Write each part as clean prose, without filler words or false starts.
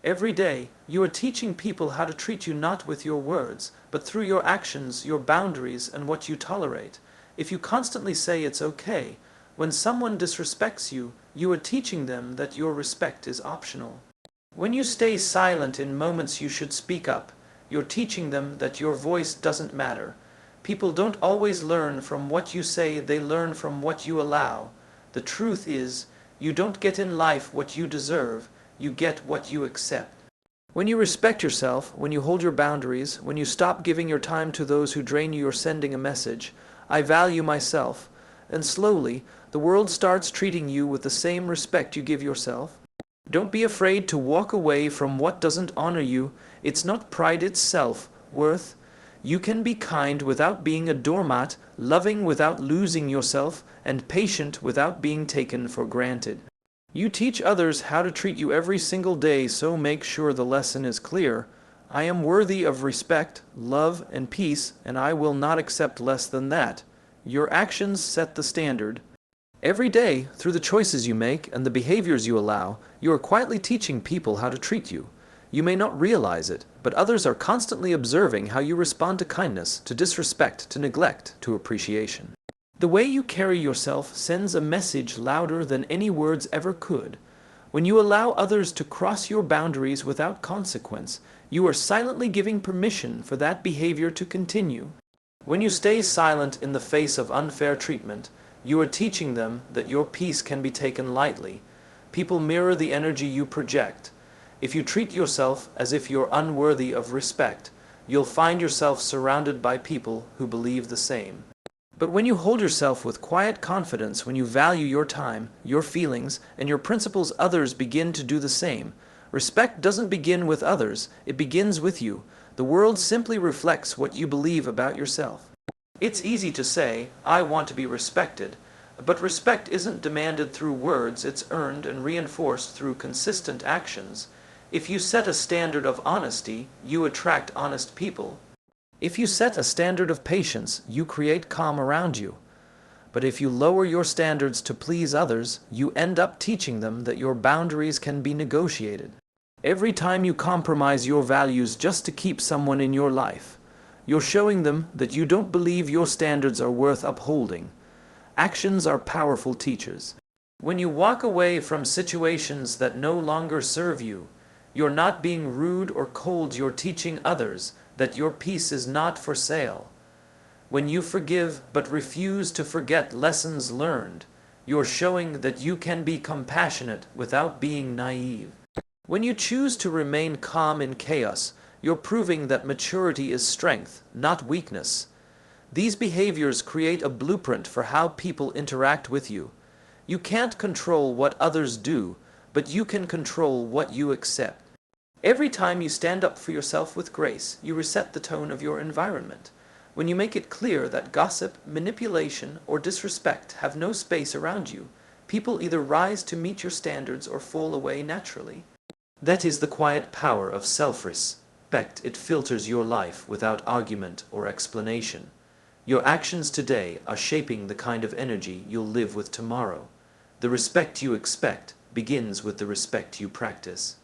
Every day, you are teaching people how to treat you not with your words, but through your actions, your boundaries, and what you tolerate. If you constantly say it's okay, when someone disrespects you, you are teaching them that your respect is optional. When you stay silent in moments you should speak up, you're teaching them that your voice doesn't matter. People don't always learn from what you say, they learn from what you allow. The truth is, you don't get in life what you deserve, you get what you accept. When you respect yourself, when you hold your boundaries, when you stop giving your time to those who drain you, you're sending a message, I value myself. And slowly, the world starts treating you with the same respect you give yourself. Don't be afraid to walk away from what doesn't honor you. It's not pride, it's self-worth. You can be kind without being a doormat, loving without losing yourself, and patient without being taken for granted. You teach others how to treat you every single day, so make sure the lesson is clear. I am worthy of respect, love, and peace, and I will not accept less than that. Your actions set the standard. Every day, through the choices you make and the behaviors you allow, you are quietly teaching people how to treat you. You may not realize it, but others are constantly observing how you respond to kindness, to disrespect, to neglect, to appreciation. The way you carry yourself sends a message louder than any words ever could. When you allow others to cross your boundaries without consequence, you are silently giving permission for that behavior to continue. When you stay silent in the face of unfair treatment, you are teaching them that your peace can be taken lightly. People mirror the energy you project. If you treat yourself as if you're unworthy of respect, you'll find yourself surrounded by people who believe the same. But when you hold yourself with quiet confidence, when you value your time, your feelings, and your principles, others begin to do the same. Respect doesn't begin with others, it begins with you. The world simply reflects what you believe about yourself. It's easy to say, I want to be respected, but respect isn't demanded through words, it's earned and reinforced through consistent actions. If you set a standard of honesty, you attract honest people. If you set a standard of patience, you create calm around you. But if you lower your standards to please others, you end up teaching them that your boundaries can be negotiated. Every time you compromise your values just to keep someone in your life, you're showing them that you don't believe your standards are worth upholding. Actions are powerful teachers. When you walk away from situations that no longer serve you, you're not being rude or cold, you're teaching others that your peace is not for sale. When you forgive but refuse to forget lessons learned, you're showing that you can be compassionate without being naive. When you choose to remain calm in chaos, you're proving that maturity is strength, not weakness. These behaviors create a blueprint for how people interact with you. You can't control what others do, but you can control what you accept. Every time you stand up for yourself with grace, you reset the tone of your environment. When you make it clear that gossip, manipulation, or disrespect have no space around you, people either rise to meet your standards or fall away naturally. That is the quiet power of self-respect. It filters your life without argument or explanation. Your actions today are shaping the kind of energy you'll live with tomorrow. The respect you expect begins with the respect you practice.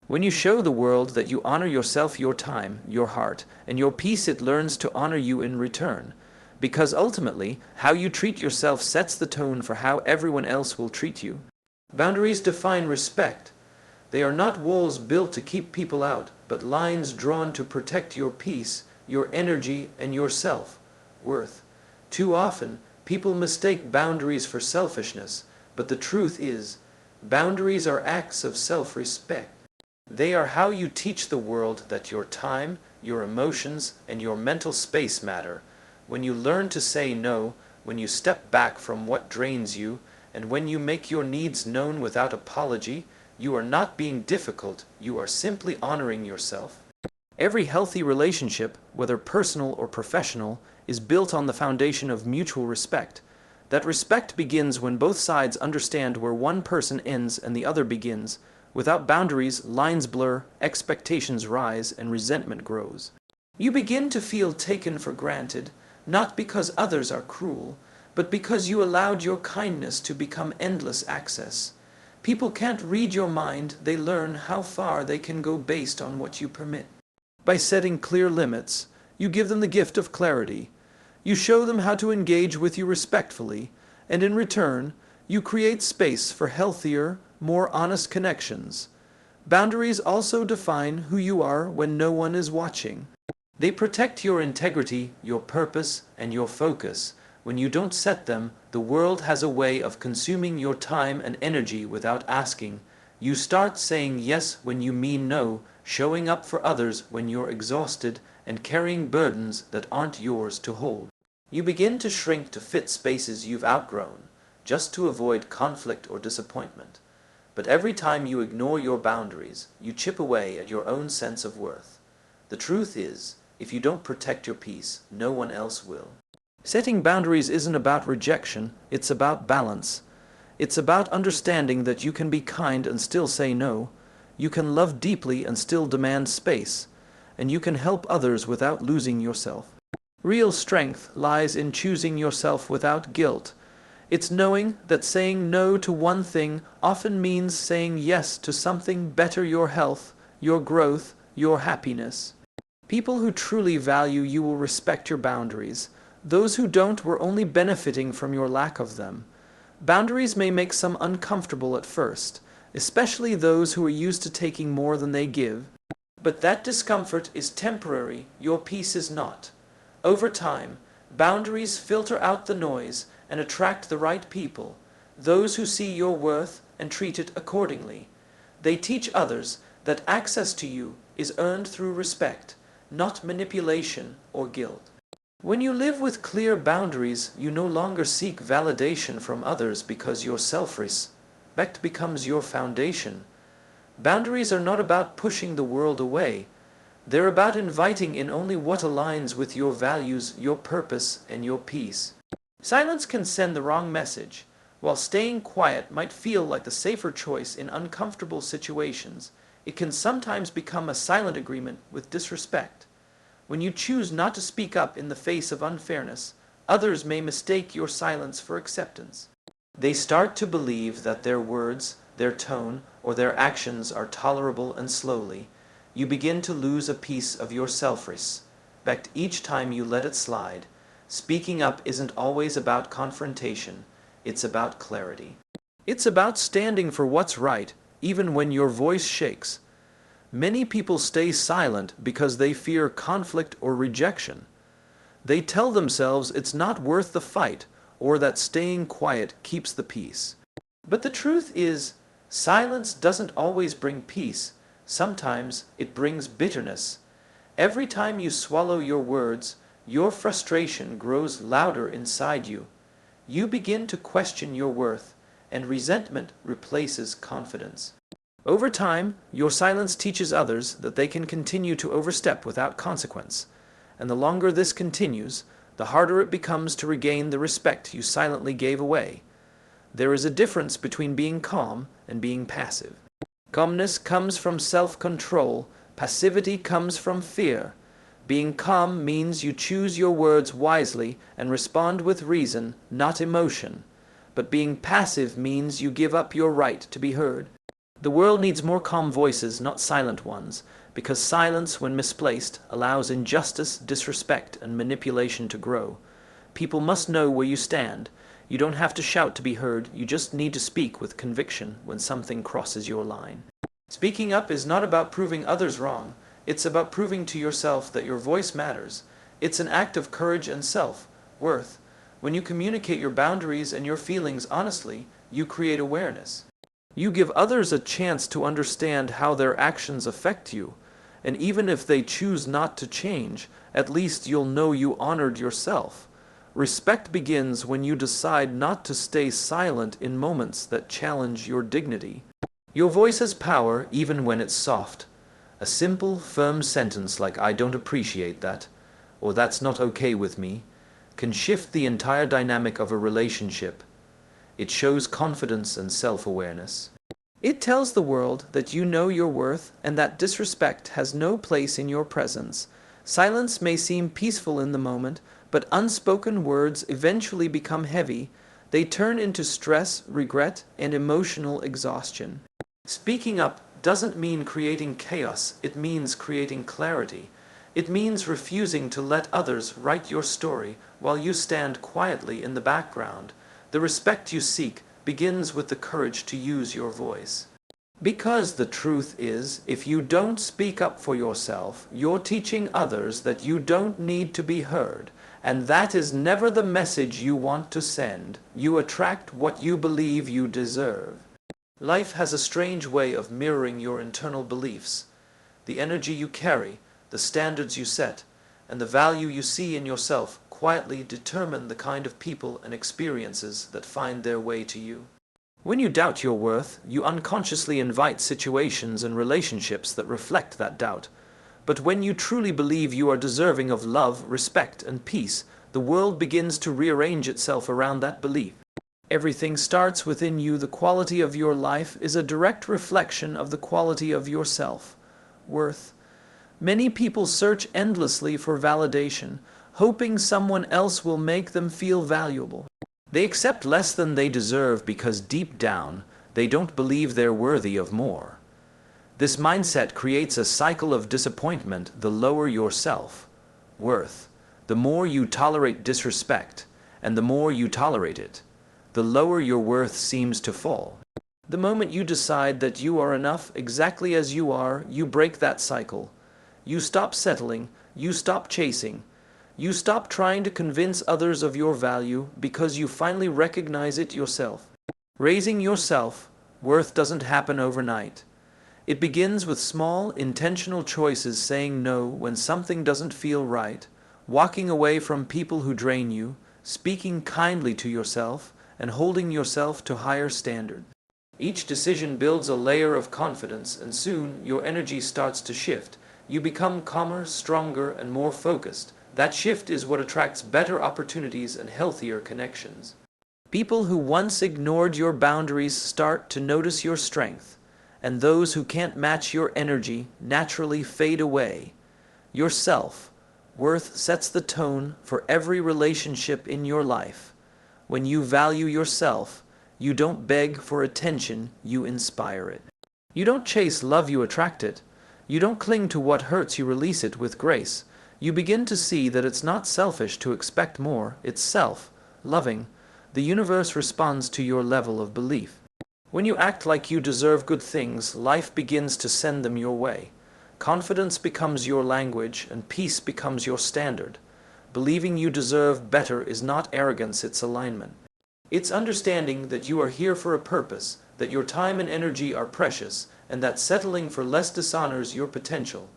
When you show the world that you honor yourself, your time, your heart, and your peace, it learns to honor you in return. Because ultimately, how you treat yourself sets the tone for how everyone else will treat you. Boundaries define respect. They are not walls built to keep people out, but lines drawn to protect your peace, your energy, and your self-worth. Too often, people mistake boundaries for selfishness, but the truth is, boundaries are acts of self-respect. They are how you teach the world that your time, your emotions, and your mental space matter. When you learn to say no, when you step back from what drains you, and when you make your needs known without apology, you are not being difficult, you are simply honoring yourself. Every healthy relationship, whether personal or professional, is built on the foundation of mutual respect. That respect begins when both sides understand where one person ends and the other begins. Without boundaries, lines blur, expectations rise, and resentment grows. You begin to feel taken for granted, not because others are cruel, but because you allowed your kindness to become endless access. People can't read your mind, they learn how far they can go based on what you permit. By setting clear limits, you give them the gift of clarity. You show them how to engage with you respectfully, and in return, you create space for healthier, more honest connections. Boundaries also define who you are when no one is watching. They protect your integrity, your purpose, and your focus. When you don't set them, the world has a way of consuming your time and energy without asking. You start saying yes when you mean no, showing up for others when you're exhausted, and carrying burdens that aren't yours to hold. You begin to shrink to fit spaces you've outgrown, just to avoid conflict or disappointment. But every time you ignore your boundaries, you chip away at your own sense of worth. The truth is, if you don't protect your peace, no one else will. Setting boundaries isn't about rejection, it's about balance. It's about understanding that you can be kind and still say no, you can love deeply and still demand space, and you can help others without losing yourself. Real strength lies in choosing yourself without guilt. It's knowing that saying no to one thing often means saying yes to something better: your health, your growth, your happiness. People who truly value you will respect your boundaries. Those who don't were only benefiting from your lack of them. Boundaries may make some uncomfortable at first, especially those who are used to taking more than they give. But that discomfort is temporary, your peace is not. Over time, boundaries filter out the noise and attract the right people, those who see your worth and treat it accordingly. They teach others that access to you is earned through respect, not manipulation or guilt. When you live with clear boundaries, you no longer seek validation from others because your self-respect becomes your foundation. Boundaries are not about pushing the world away. They're about inviting in only what aligns with your values, your purpose, and your peace. Silence can send the wrong message. While staying quiet might feel like the safer choice in uncomfortable situations, it can sometimes become a silent agreement with disrespect. When you choose not to speak up in the face of unfairness, others may mistake your silence for acceptance. They start to believe that their words, their tone, or their actions are tolerable, and slowly, you begin to lose a piece of your self-respect each time you let it slide. Speaking up isn't always about confrontation, it's about clarity. It's about standing for what's right, even when your voice shakes. Many people stay silent because they fear conflict or rejection. They tell themselves it's not worth the fight, or that staying quiet keeps the peace. But the truth is, silence doesn't always bring peace. Sometimes it brings bitterness. Every time you swallow your words, your frustration grows louder inside you. You begin to question your worth, and resentment replaces confidence. Over time, your silence teaches others that they can continue to overstep without consequence, and the longer this continues, the harder it becomes to regain the respect you silently gave away. There is a difference between being calm and being passive. Calmness comes from self-control, passivity comes from fear. Being calm means you choose your words wisely and respond with reason, not emotion. But being passive means you give up your right to be heard. The world needs more calm voices, not silent ones, because silence, when misplaced, allows injustice, disrespect, and manipulation to grow. People must know where you stand. You don't have to shout to be heard, you just need to speak with conviction when something crosses your line. Speaking up is not about proving others wrong, it's about proving to yourself that your voice matters. It's an act of courage and self-worth. When you communicate your boundaries and your feelings honestly, you create awareness. You give others a chance to understand how their actions affect you, and even if they choose not to change, at least you'll know you honored yourself. Respect begins when you decide not to stay silent in moments that challenge your dignity. Your voice has power even when it's soft. A simple, firm sentence like "I don't appreciate that," or "that's not okay with me," can shift the entire dynamic of a relationship. It shows confidence and self-awareness. It tells the world that you know your worth and that disrespect has no place in your presence. Silence may seem peaceful in the moment, but unspoken words eventually become heavy. They turn into stress, regret, and emotional exhaustion. Speaking up doesn't mean creating chaos, it means creating clarity. It means refusing to let others write your story while you stand quietly in the background. The respect you seek begins with the courage to use your voice. Because the truth is, if you don't speak up for yourself, you're teaching others that you don't need to be heard, and that is never the message you want to send. You attract what you believe you deserve. Life has a strange way of mirroring your internal beliefs. The energy you carry, the standards you set, and the value you see in yourself quietly determine the kind of people and experiences that find their way to you. When you doubt your worth, you unconsciously invite situations and relationships that reflect that doubt. But when you truly believe you are deserving of love, respect, and peace, the world begins to rearrange itself around that belief. Everything starts within you. The quality of your life is a direct reflection of the quality of yourself. Worth. Many people search endlessly for validation, hoping someone else will make them feel valuable. They accept less than they deserve because deep down, they don't believe they're worthy of more. This mindset creates a cycle of disappointment. The lower your self-worth, the more you tolerate disrespect, and the more you tolerate it, the lower your worth seems to fall. The moment you decide that you are enough exactly as you are, you break that cycle. You stop settling, you stop chasing, you stop trying to convince others of your value because you finally recognize it yourself. Raising your self-worth doesn't happen overnight. It begins with small, intentional choices, saying no when something doesn't feel right, walking away from people who drain you, speaking kindly to yourself, and holding yourself to higher standards. Each decision builds a layer of confidence, and soon your energy starts to shift. You become calmer, stronger, and more focused. That shift is what attracts better opportunities and healthier connections. People who once ignored your boundaries start to notice your strength, and those who can't match your energy naturally fade away. Your self-worth sets the tone for every relationship in your life. When you value yourself, you don't beg for attention, you inspire it. You don't chase love, you attract it. You don't cling to what hurts, you release it with grace. You begin to see that it's not selfish to expect more, it's self-loving. The universe responds to your level of belief. When you act like you deserve good things, life begins to send them your way. Confidence becomes your language, and peace becomes your standard. Believing you deserve better is not arrogance, it's alignment. It's understanding that you are here for a purpose, that your time and energy are precious, and that settling for less dishonors your potential.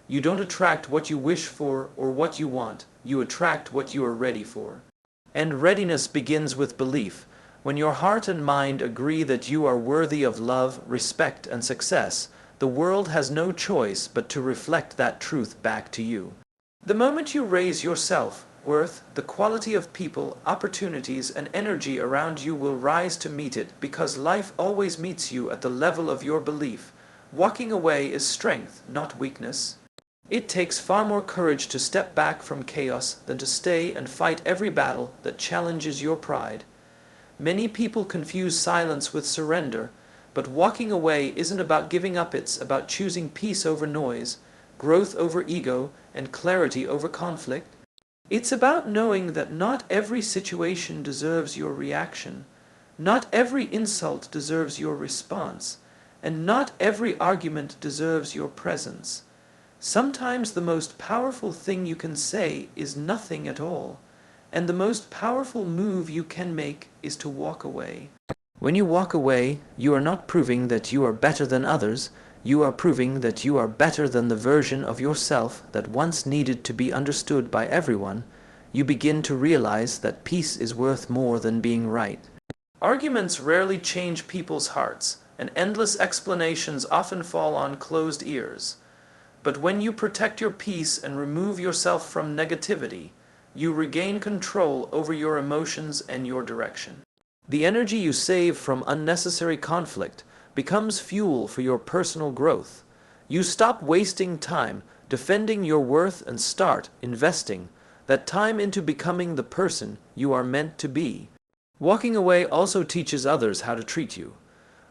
You don't attract what you wish for or what you want, you attract what you are ready for. And readiness begins with belief. When your heart and mind agree that you are worthy of love, respect, and success, the world has no choice but to reflect that truth back to you. The moment you raise your self-worth, the quality of people, opportunities, and energy around you will rise to meet it, because life always meets you at the level of your belief. Walking away is strength, not weakness. It takes far more courage to step back from chaos than to stay and fight every battle that challenges your pride. Many people confuse silence with surrender, but walking away isn't about giving up, it's about choosing peace over noise, growth over ego, and clarity over conflict. It's about knowing that not every situation deserves your reaction, not every insult deserves your response, and not every argument deserves your presence. Sometimes the most powerful thing you can say is nothing at all, and the most powerful move you can make is to walk away. When you walk away, you are not proving that you are better than others, you are proving that you are better than the version of yourself that once needed to be understood by everyone. You begin to realize that peace is worth more than being right. Arguments rarely change people's hearts, and endless explanations often fall on closed ears. But when you protect your peace and remove yourself from negativity, you regain control over your emotions and your direction. The energy you save from unnecessary conflict becomes fuel for your personal growth. You stop wasting time defending your worth and start investing that time into becoming the person you are meant to be. Walking away also teaches others how to treat you.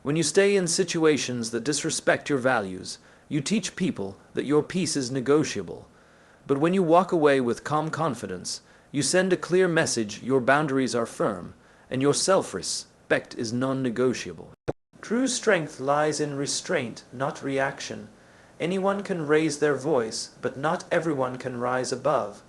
When you stay in situations that disrespect your values, you teach people that your peace is negotiable. But when you walk away with calm confidence, you send a clear message your boundaries are firm, and your self-respect is non-negotiable. True strength lies in restraint, not reaction. Anyone can raise their voice, but not everyone can rise above.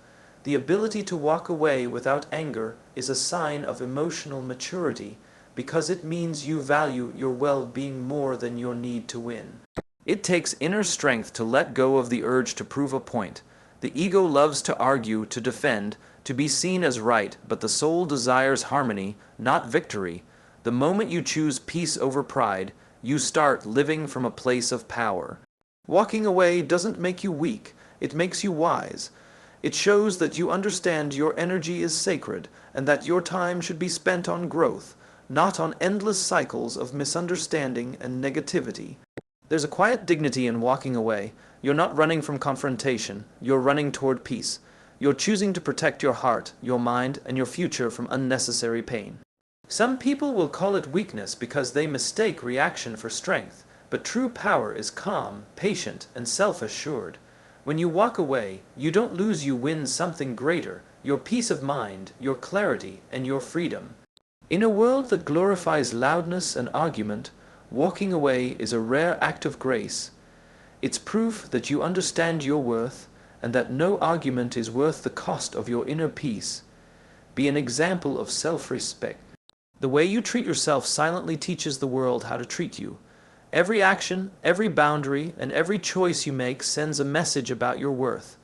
The ability to walk away without anger is a sign of emotional maturity, because it means you value your well-being more than your need to win. It takes inner strength to let go of the urge to prove a point. The ego loves to argue, to defend, to be seen as right, but the soul desires harmony, not victory. The moment you choose peace over pride, you start living from a place of power. Walking away doesn't make you weak, it makes you wise. It shows that you understand your energy is sacred and that your time should be spent on growth, not on endless cycles of misunderstanding and negativity. There's a quiet dignity in walking away. You're not running from confrontation, you're running toward peace. You're choosing to protect your heart, your mind, and your future from unnecessary pain. Some people will call it weakness because they mistake reaction for strength, but true power is calm, patient, and self-assured. When you walk away, you don't lose, you win something greater, your peace of mind, your clarity, and your freedom. In a world that glorifies loudness and argument, walking away is a rare act of grace. It's proof that you understand your worth and that no argument is worth the cost of your inner peace. Be an example of self-respect. The way you treat yourself silently teaches the world how to treat you. Every action, every boundary, and every choice you make sends a message about your worth.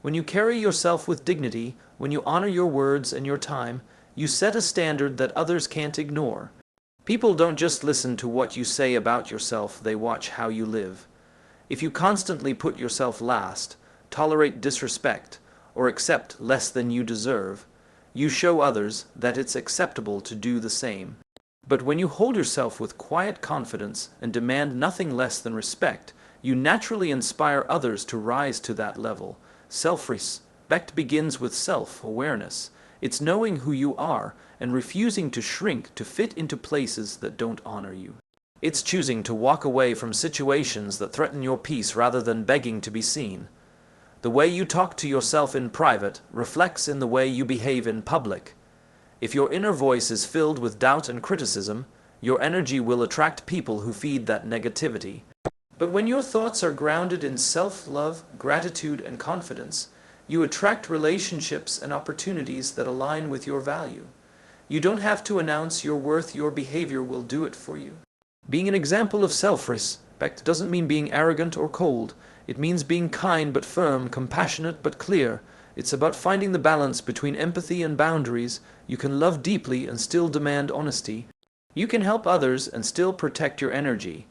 When you carry yourself with dignity, when you honor your words and your time, you set a standard that others can't ignore. People don't just listen to what you say about yourself, they watch how you live. If you constantly put yourself last, tolerate disrespect, or accept less than you deserve, you show others that it's acceptable to do the same. But when you hold yourself with quiet confidence and demand nothing less than respect, you naturally inspire others to rise to that level. Self-respect begins with self-awareness. It's knowing who you are and refusing to shrink to fit into places that don't honor you. It's choosing to walk away from situations that threaten your peace rather than begging to be seen. The way you talk to yourself in private reflects in the way you behave in public. If your inner voice is filled with doubt and criticism, your energy will attract people who feed that negativity. But when your thoughts are grounded in self-love, gratitude, and confidence, you attract relationships and opportunities that align with your value. You don't have to announce your worth, your behavior will do it for you. Being an example of self-respect doesn't mean being arrogant or cold. It means being kind but firm, compassionate but clear. It's about finding the balance between empathy and boundaries. You can love deeply and still demand honesty. You can help others and still protect your energy.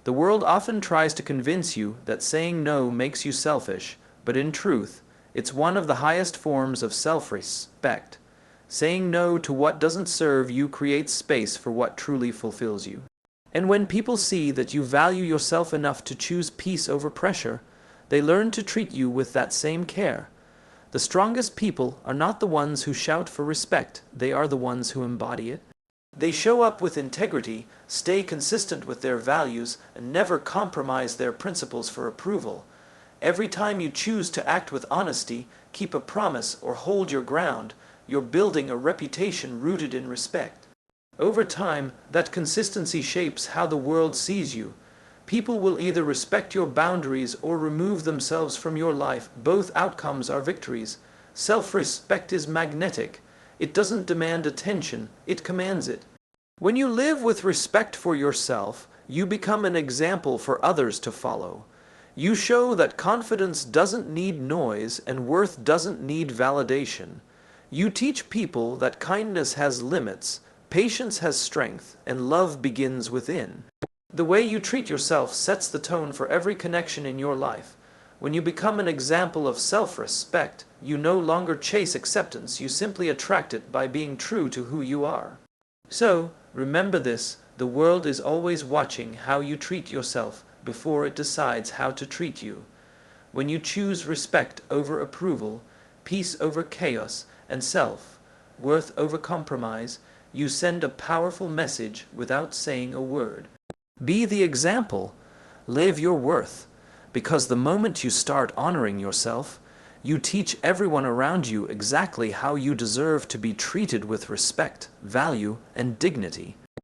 The world often tries to convince you that saying no makes you selfish, but in truth, it's one of the highest forms of self-respect. Saying no to what doesn't serve you creates space for what truly fulfills you. And when people see that you value yourself enough to choose peace over pressure, they learn to treat you with that same care. The strongest people are not the ones who shout for respect, they are the ones who embody it. They show up with integrity, stay consistent with their values, and never compromise their principles for approval. Every time you choose to act with honesty, keep a promise, or hold your ground, you're building a reputation rooted in respect. Over time, that consistency shapes how the world sees you. People will either respect your boundaries or remove themselves from your life. Both outcomes are victories. Self-respect is magnetic. It doesn't demand attention, it commands it. When you live with respect for yourself, you become an example for others to follow. You show that confidence doesn't need noise and worth doesn't need validation. You teach people that kindness has limits, patience has strength, and love begins within. The way you treat yourself sets the tone for every connection in your life. When you become an example of self-respect, you no longer chase acceptance, you simply attract it by being true to who you are. So, remember this, the world is always watching how you treat yourself before it decides how to treat you. When you choose respect over approval, peace over chaos, and self-worth over compromise, You send a powerful message without saying a word. Be the example. Live your worth. Because the moment you start honoring yourself, you teach everyone around you exactly how you deserve to be treated with respect, value, and dignity.